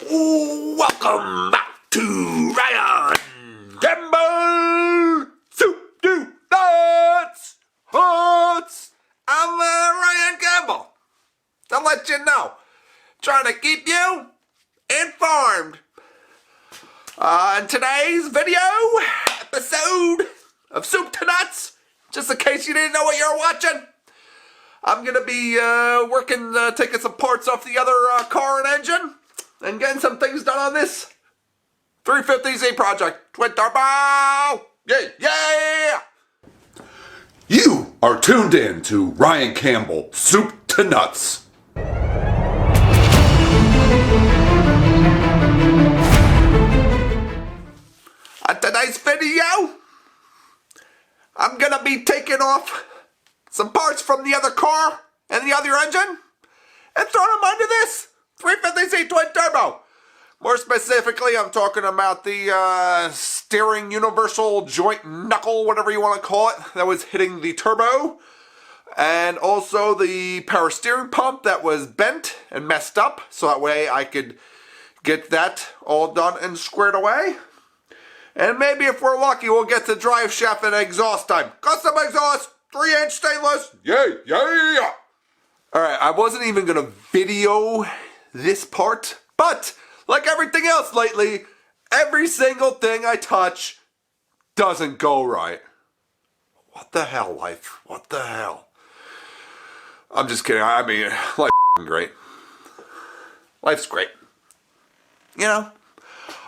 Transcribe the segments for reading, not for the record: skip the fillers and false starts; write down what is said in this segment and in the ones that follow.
Welcome back to Ryan Campbell SOUPEDTONUTS. I'm Ryan Campbell. To let you know, trying to keep you informed. In today's video episode of SOUPEDTONUTS, just in case you didn't know what you're watching, I'm gonna be taking some parts off the other car and engine and getting some things done on this 350Z project. Twin turbo! Yeah! You are tuned in to Ryan Campbell SOUPEDTONUTS. On today's video, I'm gonna be taking off some parts from the other car and the other engine and throwing them onto this 350Z twin turbo. More specifically, I'm talking about the steering universal joint knuckle, whatever you want to call it, that was hitting the turbo. And also the power steering pump that was bent and messed up, so that way I could get that all done and squared away. And maybe if we're lucky, we'll get the drive shaft and exhaust time. Custom exhaust, 3-inch stainless, yeah! Alright, I wasn't even gonna video this part, but like everything else lately, every single thing I touch doesn't go right. What the hell, life? What the hell? I'm just kidding. I mean, life's great. Life's great. You know?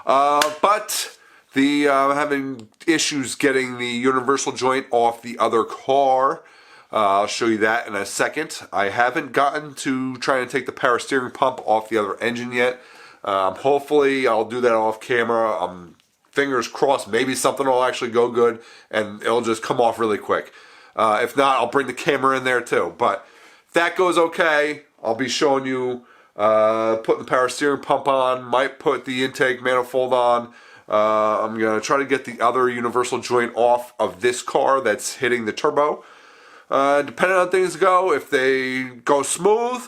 But I'm having issues getting the universal joint off the other car. I'll show you that in a second. I haven't gotten to trying to take the power steering pump off the other engine yet. Hopefully I'll do that off camera. Fingers crossed, maybe something will actually go good and it'll just come off really quick. If not, I'll bring the camera in there too. But if that goes okay, I'll be showing you putting the power steering pump on, might put the intake manifold on. I'm going to try to get the other universal joint off of this car that's hitting the turbo. Depending on how things go, if they go smooth,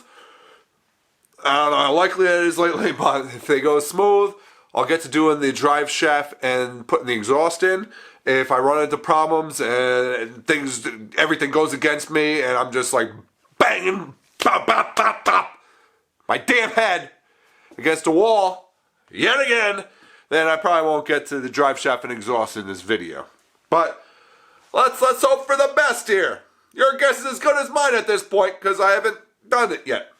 I don't know how likely it is lately, but if they go smooth, I'll get to doing the drive shaft and putting the exhaust in. If I run into problems and everything goes against me and I'm just like banging, pop, pop, pop, pop, my damn head against the wall yet again, then I probably won't get to the drive shaft and exhaust in this video. But let's hope for the best here. Your guess is as good as mine at this point because I haven't done it yet.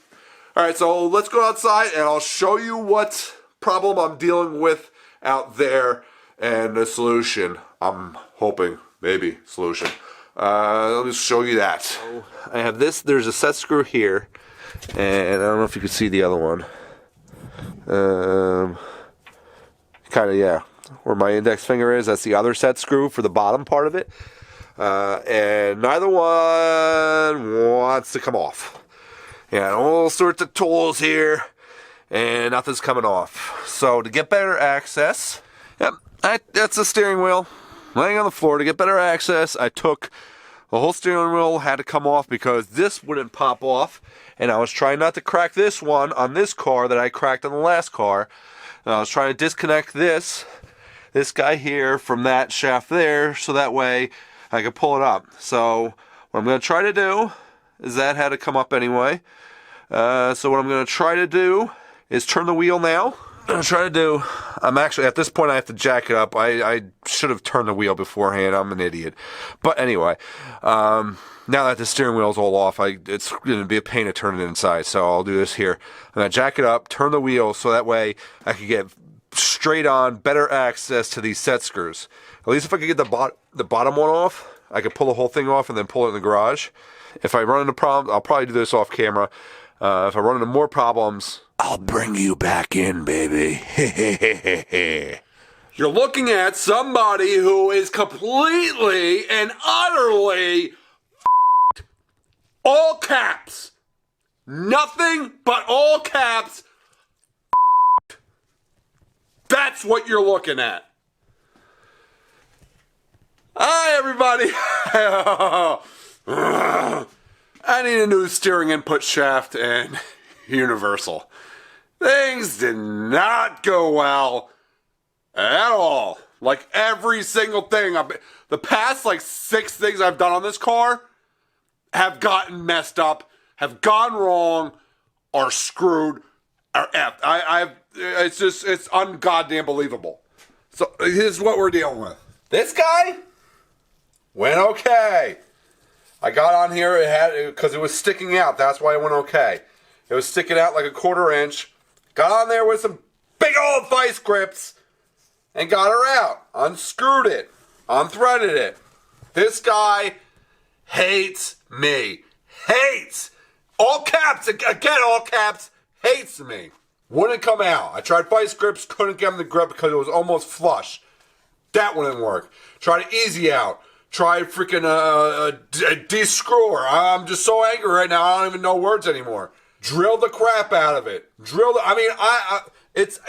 Alright, so let's go outside and I'll show you what problem I'm dealing with out there and the solution. I'm hoping, maybe, solution. Let me show you that. So I have this, there's a set screw here, and I don't know if you can see the other one. Kind of, yeah, where my index finger is, that's the other set screw for the bottom part of it. And neither one wants to come off. Yeah, all sorts of tools here, and nothing's coming off. So to get better access, yep, that's the steering wheel laying on the floor. To get better access, I took the whole steering wheel, had to come off because this wouldn't pop off, and I was trying not to crack this one on this car that I cracked on the last car. And I was trying to disconnect this guy here from that shaft there, so that way I could pull it up. So what I'm going to try to do is that had to come up anyway. So what I'm going to try to do is turn the wheel now. I'm actually, at this point I have to jack it up. I should have turned the wheel beforehand. I'm an idiot. But anyway, now that the steering wheel is all off, it's going to be a pain to turn it inside. So I'll do this here. I'm going to jack it up, turn the wheel, so that way I can get straight on, better access to these set screws. At least if I could get the bottom one off, I could pull the whole thing off and then pull it in the garage. If I run into problems, I'll probably do this off camera. If I run into more problems, I'll bring you back in, baby. You're looking at somebody who is completely and utterly all caps. Nothing but all caps. That's what you're looking at. Hi, everybody. I need a new steering input shaft and universal. Things did not go well at all. Like every single thing, the past like 6 things I've done on this car have gotten messed up, have gone wrong, are screwed, are effed. It's ungoddamn believable. So here's what we're dealing with. This guy went okay. I got on here, because it was sticking out. That's why it went okay. It was sticking out like a 1/4 inch. Got on there with some big old vice grips and got her out. Unscrewed it. Unthreaded it. This guy hates me. Hates. All caps. Again, all caps. Hates me. Wouldn't come out. I tried vice grips. Couldn't get him to grip because it was almost flush. That wouldn't work. Tried to easy out. Tried freaking de-screwer. I'm just so angry right now. I don't even know words anymore. Drilled the crap out of it.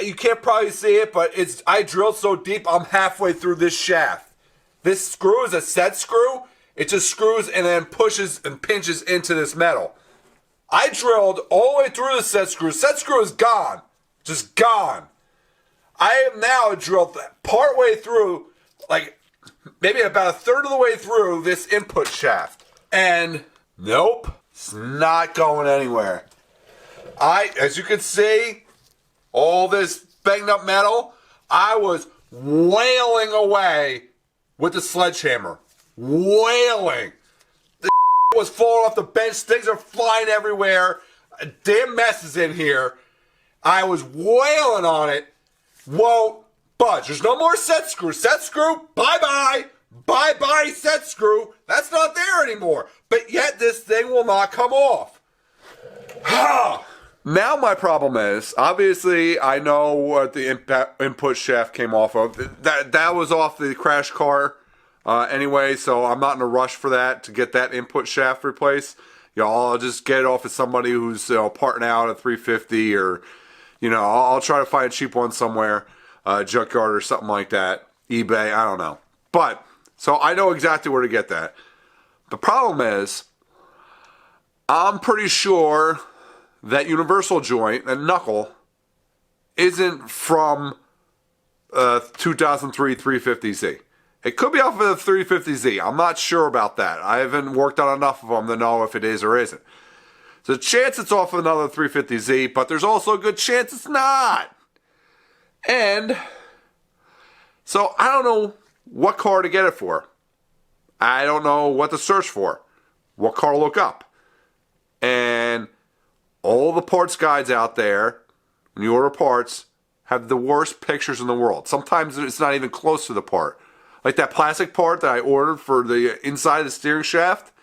You can't probably see it, but I drilled so deep I'm halfway through this shaft. This screw is a set screw. It just screws and then pushes and pinches into this metal. I drilled all the way through the set screw. Set screw is gone. Just gone. I am now drilled part way through, like maybe about 1/3 of the way through this input shaft. And nope, it's not going anywhere. As you can see, all this banged up metal, I was wailing away with the sledgehammer. Wailing. The was falling off the bench. Things are flying everywhere. A damn mess is in here. I was wailing on it. Won't budge. There's no more set screw. Set screw, bye-bye. Bye-bye set screw. That's not there anymore. But yet this thing will not come off. Now my problem is, obviously I know what the input shaft came off of. That was off the crash car anyway, so I'm not in a rush for that to get that input shaft replaced. I'll just get it off of somebody who's parting out a 350 or, I'll try to find a cheap one somewhere, junkyard or something like that, eBay, I don't know. But, so I know exactly where to get that. The problem is, I'm pretty sure that universal joint, that knuckle, isn't from 2003 350Z. It could be off of the 350Z. I'm not sure about that. I haven't worked on enough of them to know if it is or isn't. There's a chance it's off of another 350Z, but there's also a good chance it's not. And so I don't know what car to get it for. I don't know what to search for. What car to look up. And all the parts guides out there, when you order parts, have the worst pictures in the world. Sometimes it's not even close to the part. Like that plastic part that I ordered for the inside of the steering shaft,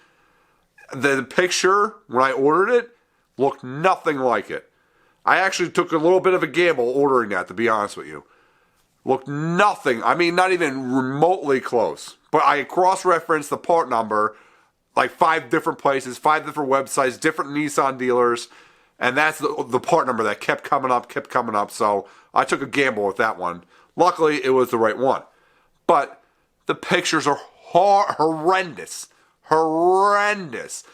the picture, when I ordered it, looked nothing like it. I actually took a little bit of a gamble ordering that, to be honest with you. Looked nothing, not even remotely close. But I cross-referenced the part number, like 5 different places, 5 different websites, different Nissan dealers, and that's the part number that kept coming up, so I took a gamble with that one. Luckily, it was the right one. But the pictures are horrendous. Horrendous.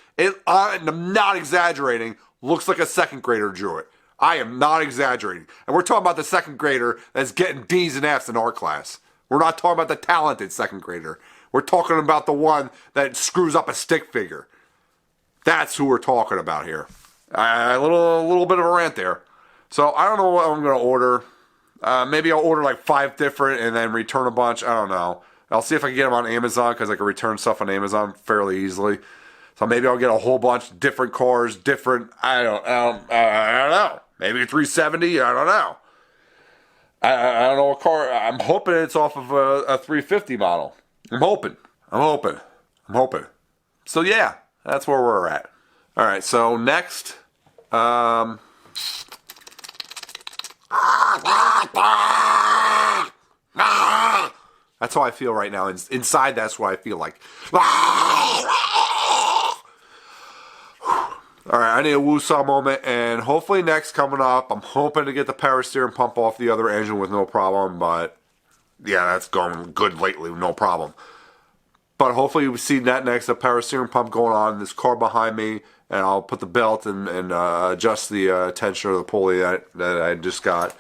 I'm not exaggerating. Looks like a second grader drew it. I am not exaggerating. And we're talking about the second grader that's getting D's and F's in art class. We're not talking about the talented second grader. We're talking about the one that screws up a stick figure. That's who we're talking about here. A little bit of a rant there. So I don't know what I'm going to order. Maybe I'll order like 5 different and then return a bunch. I don't know. I'll see if I can get them on Amazon because I can return stuff on Amazon fairly easily. So maybe I'll get a whole bunch of different cars, I don't know. Maybe a 370, I don't know. I don't know what car. I'm hoping it's off of a 350 model. I'm hoping. So yeah, that's where we're at. All right, so next. That's how I feel right now. Inside, that's what I feel like. All right, I need a woo-saw moment, and hopefully next coming up, I'm hoping to get the power steering pump off the other engine with no problem, but yeah, that's going good lately, no problem. But hopefully we see that next, the power steering pump going on, this car behind me, and I'll put the belt and adjust the tension of the pulley that I just got.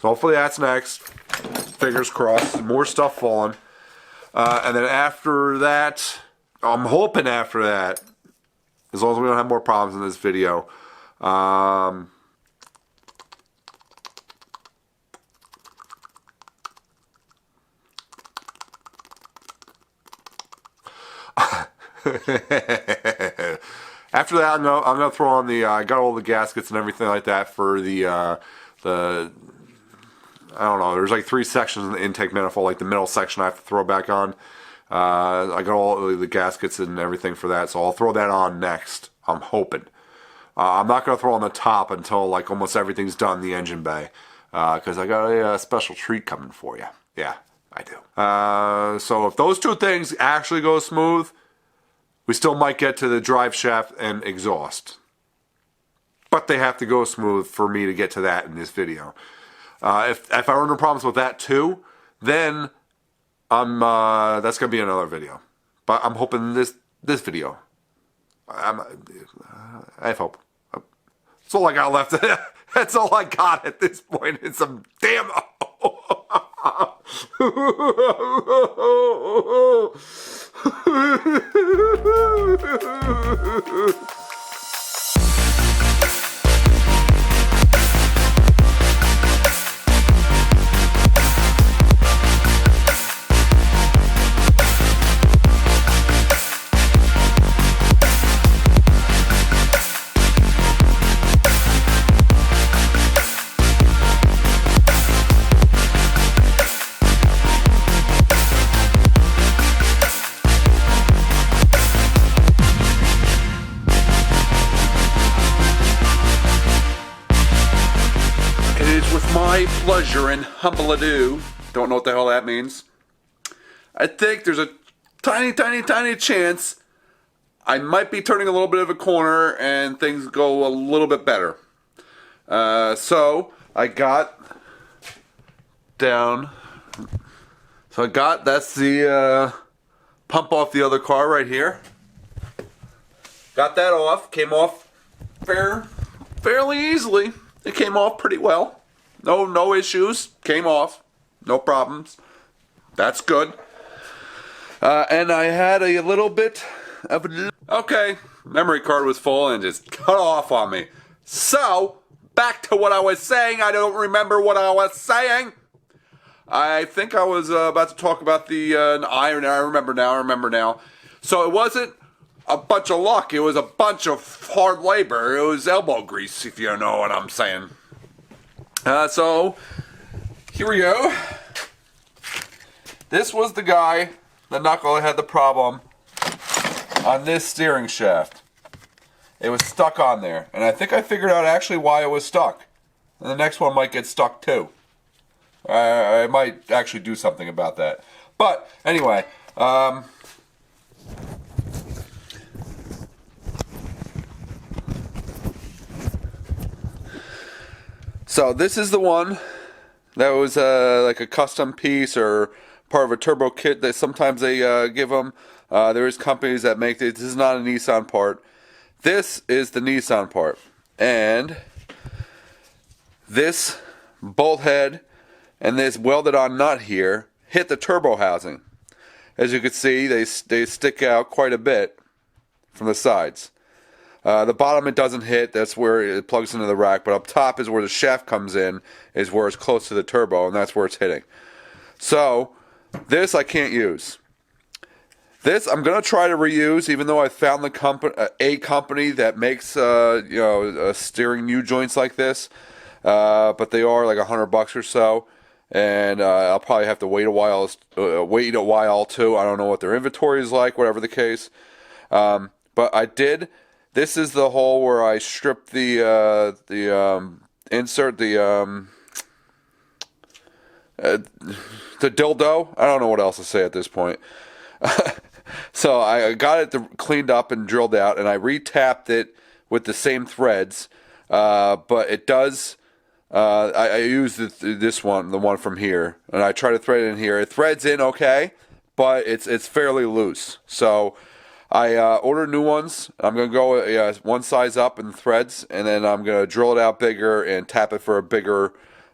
So hopefully that's next. Fingers crossed. More stuff falling. And then after that, I'm hoping after that, as long as we don't have more problems in this video, after that, I'm gonna throw on the. I got all the gaskets and everything like that for the. I don't know. There's like 3 sections in the intake manifold. Like the middle section, I have to throw back on. I got all the gaskets and everything for that, so I'll throw that on next. I'm hoping. I'm not gonna throw on the top until like almost everything's done in the engine bay, because I got a special treat coming for you. Yeah, I do. So if those 2 things actually go smooth, we still might get to the drive shaft and exhaust. But they have to go smooth for me to get to that in this video. If I run into problems with that too, then that's gonna be another video. But I'm hoping this video. I have hope. That's all I got left. That's all I got at this point. It's some damn. My pleasure and humble adieu. Don't know what the hell that means. I think there's a tiny chance I might be turning a little bit of a corner and things go a little bit better. So I got down. So I got, that's the pump off the other car right here. Got that off. Came off fairly easily. It came off pretty well. No issues. Came off. No problems. That's good. And I had a little bit of a... Okay, memory card was full and just cut off on me. So, back to what I was saying. I don't remember what I was saying. I think I was about to talk about the iron. I remember now. So it wasn't a bunch of luck. It was a bunch of hard labor. It was elbow grease, if you know what I'm saying. So, here we go. This was the guy, the knuckle, had the problem on this steering shaft. It was stuck on there. And I think I figured out actually why it was stuck. And the next one might get stuck too. I might actually do something about that. But, anyway. So this is the one that was like a custom piece or part of a turbo kit that sometimes they give them. There is companies that make this. This is not a Nissan part. This is the Nissan part. And this bolt head and this welded on nut here hit the turbo housing. As you can see, they stick out quite a bit from the sides. The bottom it doesn't hit, that's where it plugs into the rack, but up top is where the shaft comes in, is where it's close to the turbo, and that's where it's hitting. So, this I can't use. This I'm going to try to reuse, even though I found a company that makes steering U-joints like this, but they are like $100 or so, and I'll probably have to wait a while too. I don't know what their inventory is like, whatever the case. But I did. This is the hole where I stripped the dildo. I don't know what else to say at this point. So I got it cleaned up and drilled out, and I re-tapped it with the same threads. But it does. I used this one, the one from here, and I try to thread it in here. It threads in okay, but it's fairly loose. So I ordered new ones. I'm going to go one size up in threads, and then I'm going to drill it out bigger and tap it for a bigger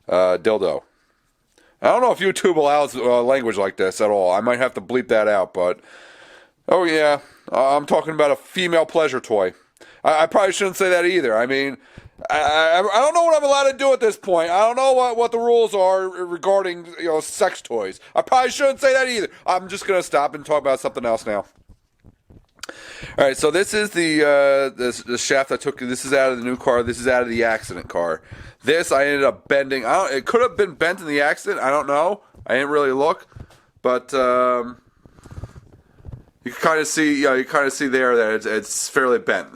dildo. I don't know if YouTube allows language like this at all. I might have to bleep that out, but... Oh yeah, I'm talking about a female pleasure toy. I probably shouldn't say that either. I mean, I don't know what I'm allowed to do at this point. I don't know what the rules are regarding, sex toys. I probably shouldn't say that either. I'm just going to stop and talk about something else now. All right, so this is the shaft I took. This is out of the new car. This is out of the accident car. This I ended up bending. It could have been bent in the accident. I don't know. I didn't really look, but you can kind of see. You kind of see there that it's fairly bent.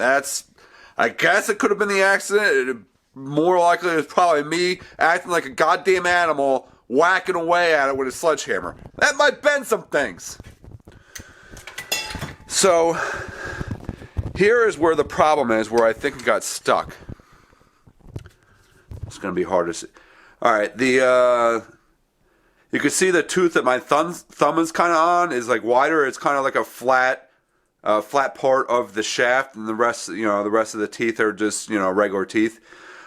I guess it could have been the accident. More likely, it's probably me acting like a goddamn animal, whacking away at it with a sledgehammer. That might bend some things. So, here is where the problem is, where I think it got stuck. It's going to be hard to see. Alright, you can see the tooth that my thumb is kind of on is like wider. It's kind of like a flat part of the shaft, and the rest of the teeth are just, regular teeth.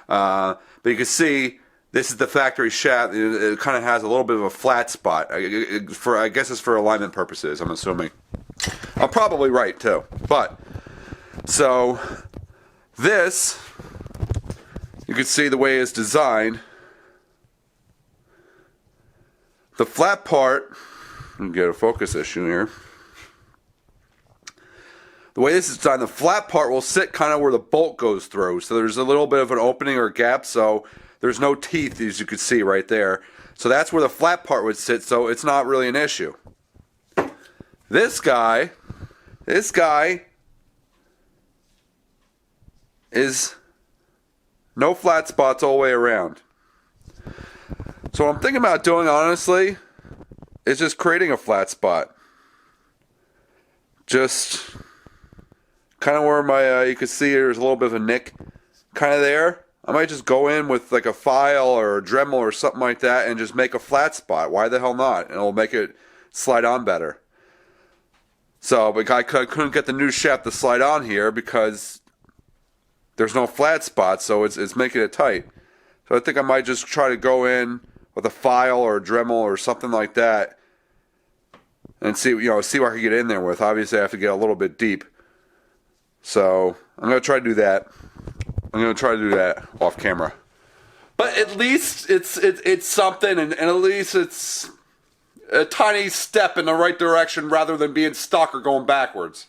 But you can see this is the factory shaft. It kind of has a little bit of a flat spot. I guess it's for alignment purposes, I'm assuming. I'm probably right too. But so this, you can see the way it's designed. The flat part, let me get a focus issue here. The way this is designed, the flat part will sit kind of where the bolt goes through. So there's a little bit of an opening or gap, so there's no teeth, as you can see right there. So that's where the flat part would sit, so it's not really an issue. This guy is no flat spots all the way around. So what I'm thinking about doing, honestly, is just creating a flat spot. Just kind of where my, you can see there's a little bit of a nick kind of there. I might just go in with like a file or a Dremel or something like that and just make a flat spot. Why the hell not? And it'll make it slide on better. So, but I couldn't get the new shaft to slide on here because there's no flat spot, so it's making it tight. So I think I might just try to go in with a file or a Dremel or something like that and see what I can get in there with. Obviously, I have to get a little bit deep. So I'm going to try to do that. I'm going to try to do that off camera. But at least it's something, and at least it's a tiny step in the right direction rather than being stuck or going backwards.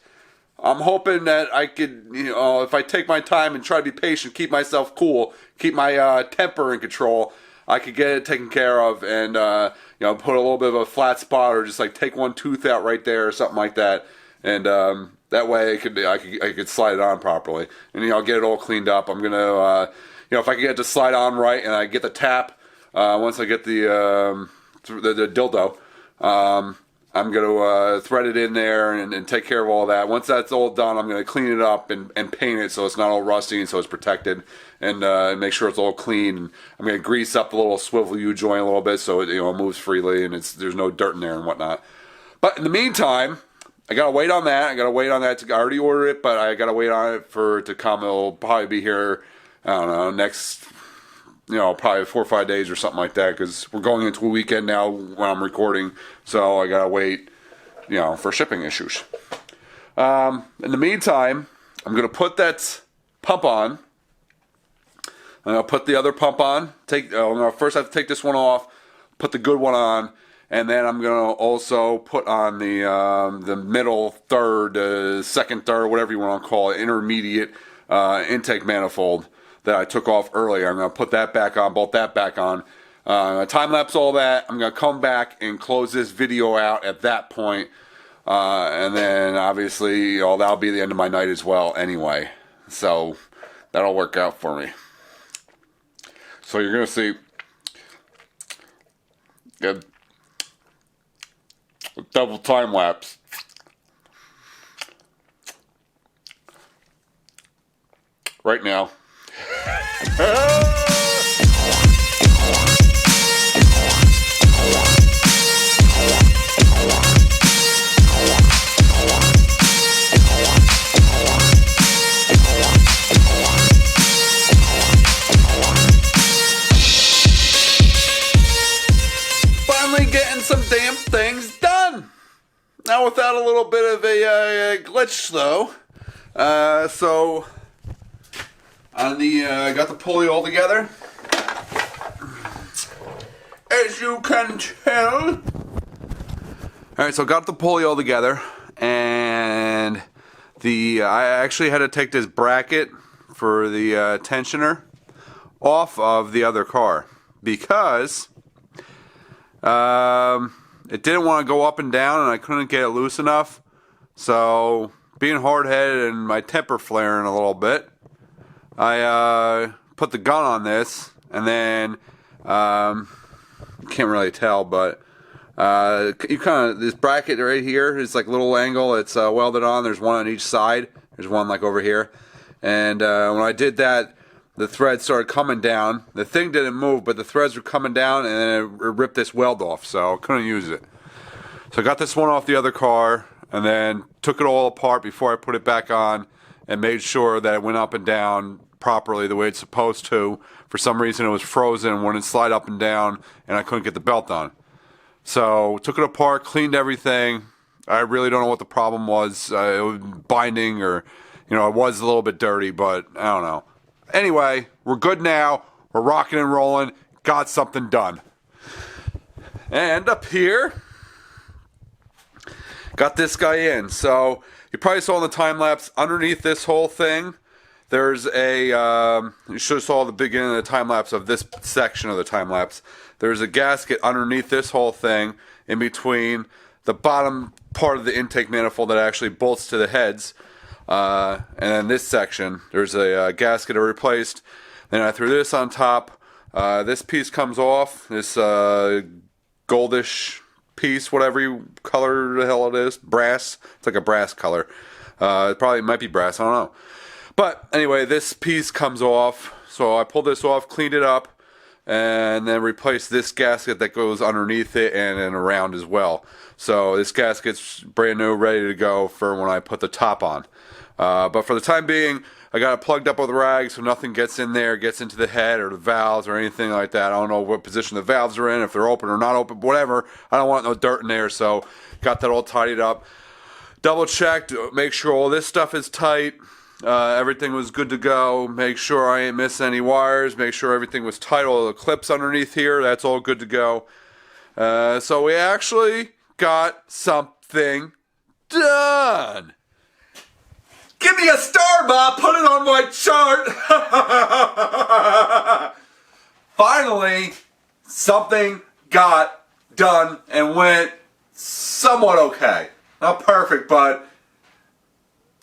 I'm hoping that I could, if I take my time and try to be patient, keep myself cool, keep my temper in control, I could get it taken care of and, put a little bit of a flat spot or just like take one tooth out right there or something like that. And that way I could slide it on properly. And, I'll get it all cleaned up. I'm going to, if I can get it to slide on right and I get the tap, once I get the dildo, I'm going to thread it in there and take care of all that. Once that's all done, I'm going to clean it up and paint it so it's not all rusty and so it's protected, and make sure it's all clean. And I'm going to grease up the little swivel U-joint a little bit so it moves freely and there's no dirt in there and whatnot. But in the meantime, I got to wait on that. I already ordered it, but I got to wait on it for it to come. It'll probably be here, I don't know, next... probably 4 or 5 days or something like that, because we're going into a weekend now when I'm recording, so I gotta wait, for shipping issues. In the meantime, I'm gonna put that pump on. I'm gonna put the other pump on. First I have to take this one off, put the good one on, and then I'm gonna also put on the middle third, second third, whatever you want to call it, intermediate intake manifold that I took off earlier. I'm going to put that back on, bolt that back on, time-lapse all that. I'm going to come back and close this video out at that point. And then, obviously, that'll be the end of my night as well anyway. So, that'll work out for me. So, you're going to see a double time-lapse. Right now. finally getting some damn things done. Now without a little bit of a glitch though. So on the I got the pulley all together. As you can tell. Alright, so got the pulley all together, and I actually had to take this bracket for the tensioner off of the other car because it didn't want to go up and down, and I couldn't get it loose enough. So, being hard-headed and my temper flaring a little bit, I put the gun on this, and then you can't really tell, but you kind of, this bracket right here is like a little angle. It's welded on. There's one on each side. There's one like over here. And when I did that, the threads started coming down. The thing didn't move, but the threads were coming down, and then it ripped this weld off, so I couldn't use it. So I got this one off the other car, and then took it all apart before I put it back on, and made sure that it went up and down properly the way it's supposed to. For some reason it was frozen and wouldn't slide up and down, and I couldn't get the belt on. So took it apart, cleaned everything. I really don't know what the problem was. It was binding, or it was a little bit dirty, but I don't know. Anyway, we're good now. We're rocking and rolling. Got something done. And up here, got this guy in. So you probably saw in the time lapse underneath this whole thing. There's you should have saw the beginning of the time lapse of this section of the time lapse. There's a gasket underneath this whole thing, in between the bottom part of the intake manifold that actually bolts to the heads. And then this section, there's a gasket I replaced. Then I threw this on top. This piece comes off. This goldish piece, whatever color the hell it is. Brass. It's like a brass color. It probably might be brass. I don't know. But anyway, this piece comes off. So I pulled this off, cleaned it up, and then replaced this gasket that goes underneath it and around as well. So this gasket's brand new, ready to go for when I put the top on. But for the time being, I got it plugged up with rags so nothing gets in there, gets into the head or the valves or anything like that. I don't know what position the valves are in, if they're open or not open, whatever. I don't want no dirt in there, so got that all tidied up. Double checked, make sure all this stuff is tight. Everything was good to go. Make sure I ain't missing any wires. Make sure everything was tight. All the clips underneath here, that's all good to go. So we actually got something done. Give me a star, Bob. Put it on my chart. Finally, something got done and went somewhat okay. Not perfect, but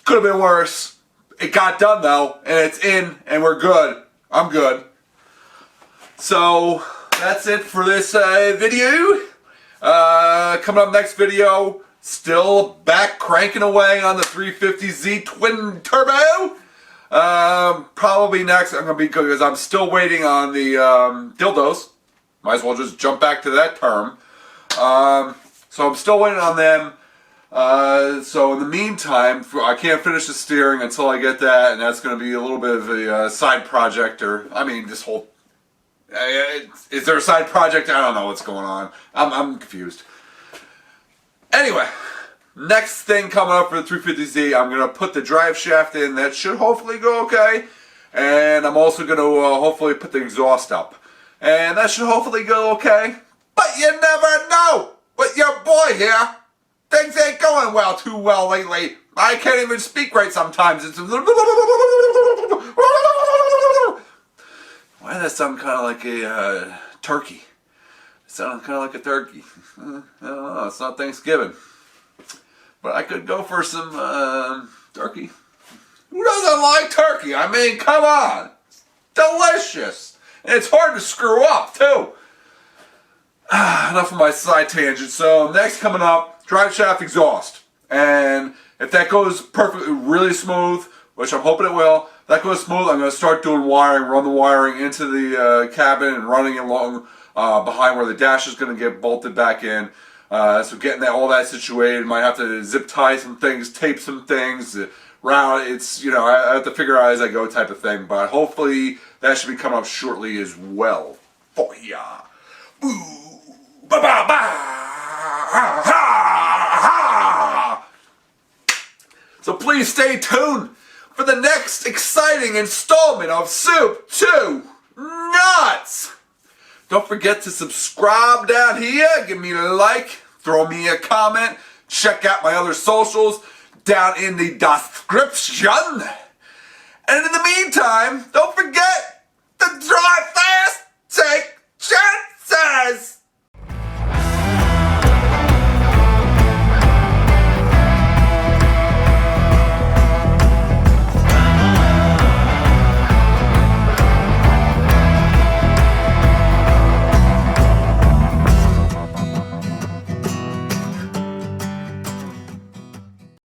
could have been worse. It got done though, and it's in, and we're good. I'm good. So that's it for this video. Coming up next video, still back cranking away on the 350Z twin turbo. Probably next I'm gonna be, because I'm still waiting on the dildos. Might as well just jump back to that term. So I'm still waiting on them. So in the meantime, I can't finish the steering until I get that, and that's going to be a little bit of a side project, or I mean, this whole. Is there a side project? I don't know what's going on. I'm confused. Anyway, next thing coming up for the 350Z, I'm going to put the drive shaft in. That should hopefully go okay, and I'm also going to hopefully put the exhaust up, and that should hopefully go okay. But you never know with your boy here. Things ain't going too well lately. I can't even speak right sometimes. It's why does that sound kind of like a turkey? It sounds kind of like a turkey. I don't know. It's not Thanksgiving, but I could go for some turkey. Who doesn't like turkey? I mean, come on, it's delicious, and it's hard to screw up too. Enough of my side tangent. So next coming up, drive shaft exhaust. And if that goes perfectly, really smooth, which I'm hoping it will, if that goes smooth, I'm going to start doing wiring, run the wiring into the cabin and running along behind where the dash is going to get bolted back in. So getting all that situated, might have to zip tie some things, tape some things, round. It's, I have to figure out as I go type of thing. But hopefully that should be coming up shortly as well. For ya. Boo! Ba-ba-ba! stay tuned for the next exciting installment of Soup to Nuts. Don't forget to subscribe down here, give me a like, throw me a comment, check out my other socials down in the description. And in the meantime, don't